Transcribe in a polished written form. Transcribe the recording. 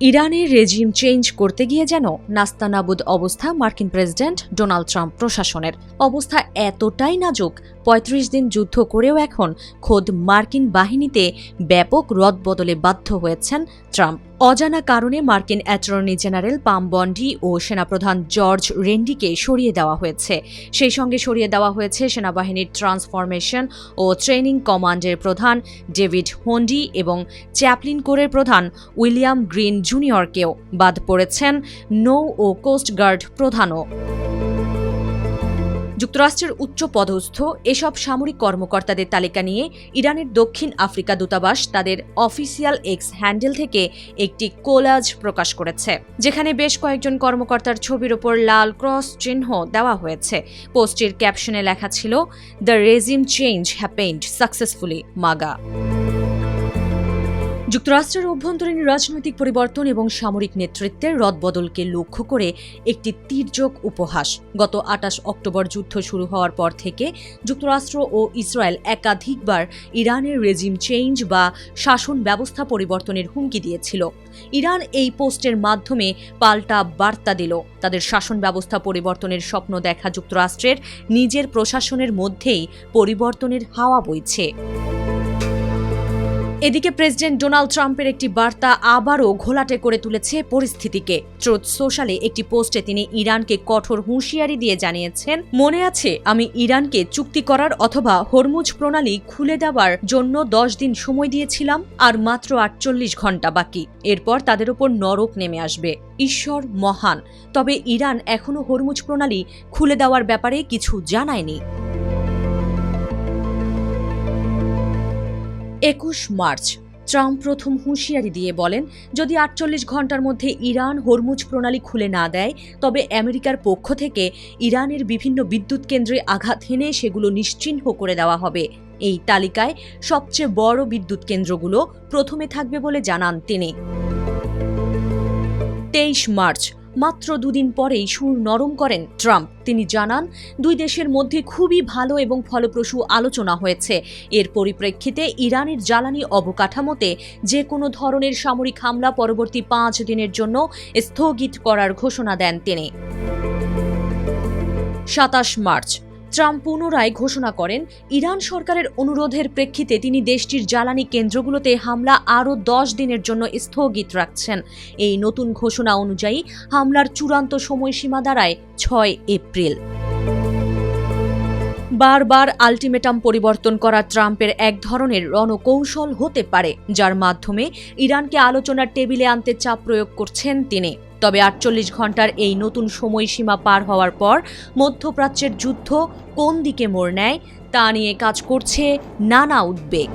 ইরানের regime change করতে গিয়ে যেন নাস্তানাবুদ অবস্থা মার্কিন প্রেসিডেন্ট ডোনাল্ড ট্রাম্প প্রশাসনের। অবস্থা এতটাই নাজুক, ৩৫ দিন যুদ্ধ করেও এখন খোদ মার্কিন বাহিনীতে ব্যাপক রদবদলে বাধ্য হয়েছেন ট্রাম্প। অজানা কারণে মার্কিন অ্যাটর্নি জেনারেল পাম বন্ডি ও সেনাপ্রধান জর্জ রেন্ডিকে সরিয়ে দেওয়া হয়েছে। সেই সঙ্গে সরিয়ে দেওয়া হয়েছে সেনাবাহিনীর ট্রান্সফরমেশন ও ট্রেনিং কমান্ডের প্রধান ডেভিড হন্ডি এবং চ্যাপলিন কোরের প্রধান উইলিয়াম গ্রিন জুনিয়রকেও। বাদ পড়েছেন নৌ ও কোস্টগার্ড প্রধানও। যুক্তরাষ্ট্রের উচ্চপদস্থ এসব সামরিক কর্মকর্তাদের তালিকা নিয়ে ইরানের দক্ষিণ আফ্রিকা দূতাবাস তাদের অফিসিয়াল এক্স হ্যান্ডেল থেকে একটি কোলাজ প্রকাশ করেছে, যেখানে বেশ কয়েকজন কর্মকর্তার ছবির ওপর লাল ক্রস চিহ্ন দেওয়া হয়েছে। পোস্টটির ক্যাপশনে লেখা ছিল, the regime change happened successfully, MAGA. যুক্তরাষ্ট্রের অভ্যন্তরীণ রাজনৈতিক পরিবর্তন এবং সামরিক নেতৃত্বের রদবদলকে লক্ষ্য করে একটি তির্যক উপহাস। গত ২৮ অক্টোবর যুদ্ধ শুরু হওয়ার পর থেকে যুক্তরাষ্ট্র ও ইসরায়েল একাধিকবার ইরানের রেজিম চেঞ্জ বা শাসন ব্যবস্থা পরিবর্তনের হুমকি দিয়েছিল। ইরান এই পোস্টের মাধ্যমে পাল্টা বার্তা দিল, তাদের শাসন ব্যবস্থা পরিবর্তনের স্বপ্ন দেখা যুক্তরাষ্ট্রের নিজের প্রশাসনের মধ্যেই পরিবর্তনের হাওয়া বইছে। এদিকে প্রেসিডেন্ট ডোনাল্ড ট্রাম্পের একটি বার্তা আবারও ঘোলাটে করে তুলেছে পরিস্থিতিকে। ট্রুথ সোশ্যালে একটি পোস্টে তিনি ইরানকে কঠোর হুঁশিয়ারি দিয়ে জানিয়েছেন, মনে আছে আমি ইরানকে চুক্তি করার অথবা হরমুজ প্রণালী খুলে দেওয়ার জন্য ১০ দিন সময় দিয়েছিলাম, আর মাত্র ৪৮ ঘণ্টা বাকি। এরপর তাদের ওপর নরক নেমে আসবে। ঈশ্বর মহান, তবে ইরান এখনও হরমুজ প্রণালী খুলে দেওয়ার ব্যাপারে কিছু জানায়নি। ২১ মার্চ ট্রাম্প প্রথম হুঁশিয়ারি দিয়ে বলেন, যদি ৪৮ ঘণ্টার মধ্যে ইরান হরমুজ প্রণালী খুলে না দেয়, তবে আমেরিকার পক্ষ থেকে ইরানের বিভিন্ন বিদ্যুৎ কেন্দ্রে আঘাত হেনে সেগুলো নিশ্চিহ্ন করে দেওয়া হবে। এই তালিকায় সবচেয়ে বড় বিদ্যুৎ কেন্দ্রগুলো প্রথমে থাকবে বলে জানান তিনি। ২৩ মার্চ মাত্র দুদিন পরেই সুর নরম করেন ট্রাম্প। তিনি জানান, দুই দেশের মধ্যে খুবই ভালো এবং ফলপ্রসূ আলোচনা হয়েছে। এর পরিপ্রেক্ষিতে ইরানের জ্বালানি অবকাঠামোতে যে কোনো ধরনের সামরিক হামলা পরবর্তী ৫ দিনের জন্য স্থগিত করার ঘোষণা দেন তিনি। ২৭ মার্চ ট্রাম্প পুনরায় ঘোষণা করেন, ইরান সরকারের অনুরোধের প্রেক্ষিতে তিনি দেশটির জ্বালানি কেন্দ্রগুলোতে হামলা আরও ১০ দিনের জন্য স্থগিত রাখছেন। এই নতুন ঘোষণা অনুযায়ী হামলার চূড়ান্ত সময়সীমা দাঁড়ায় ৬ এপ্রিল। বারবার আলটিমেটাম পরিবর্তন করা ট্রাম্পের এক ধরনের রণকৌশল হতে পারে, যার মাধ্যমে ইরানকে আলোচনার টেবিলে আনতে চাপ প্রয়োগ করছেন তিনি। তবে ৪৮ ঘণ্টার এই নতুন সময়সীমা পার হওয়ার পর মধ্যপ্রাচ্যের যুদ্ধ কোন দিকে মোড় নেয় তা নিয়ে কাজ করছে নানা উদ্বেগ।